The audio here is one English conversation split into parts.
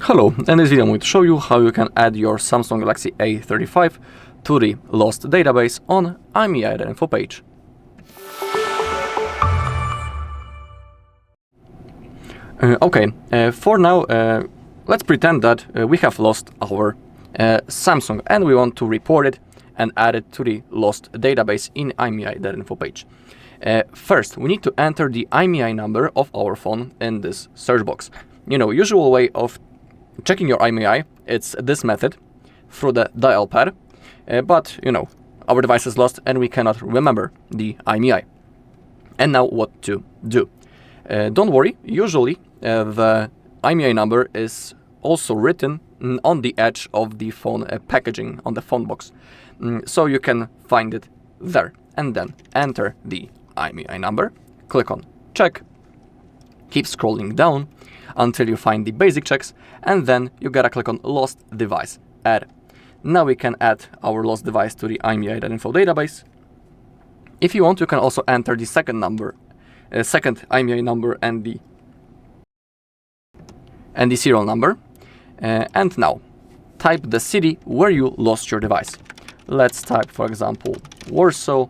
Hello, in this video I'm going to show you how you can add your Samsung Galaxy A35 to the lost database on IMEI.info page. For now, let's pretend that we have lost our Samsung and we want to report it and add it to the lost database in IMEI.info page. First, we need to enter the IMEI number of our phone in this search box. Usual way of checking your IMEI, it's this method through the dial pad, but our device is lost and we cannot remember the IMEI. And now what to do? Don't worry, usually the IMEI number is also written on the edge of the phone packaging on the phone box, so you can find it there and then enter the IMEI number, click on check, keep scrolling down until you find the basic checks, and then you gotta click on lost device add. Now we can add our lost device to the IMEI.info database. If you want, you can also enter the second IMEI number and the serial number. And now type the city where you lost your device. Let's type, for example, Warsaw.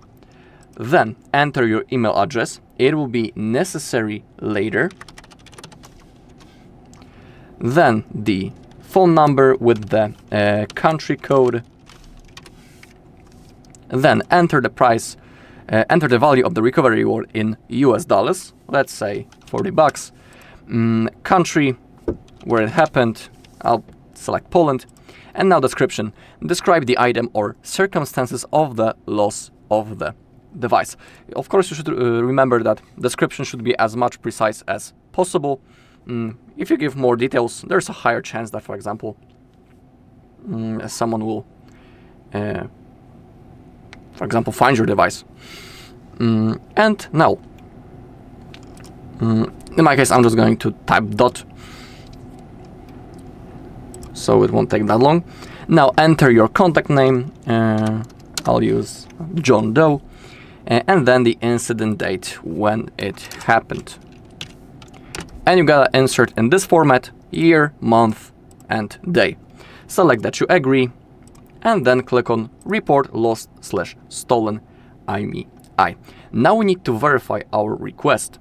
Then enter your email address. It will be necessary later. Then the phone number with the country code. Then enter the price, enter the value of the recovery reward in US dollars. Let's say $40. Country where it happened. I'll select Poland. And now description. Describe the item or circumstances of the loss of the device. Of course, you should remember that description should be as much precise as possible. If you give more details, there's a higher chance that, for example, someone will, for example, find your device. And now, in my case, I'm just going to type dot, so it won't take that long. Now enter your contact name. I'll use John Doe, and then the incident date when it happened. And you gotta insert in this format year, month, and day. Select that you agree, and then click on report lost/stolen IMEI. Now we need to verify our request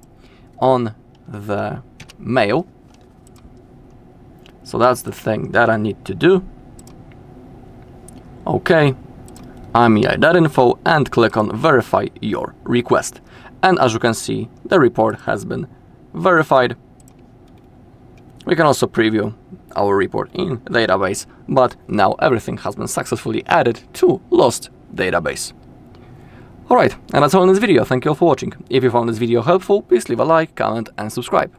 on the mail. So that's the thing that I need to do. Okay, IMEI.info, and click on verify your request. And as you can see, the report has been verified. We can also preview our report in database, but now everything has been successfully added to lost database. Alright, and that's all in this video. Thank you all for watching. If you found this video helpful, please leave a like, comment and subscribe.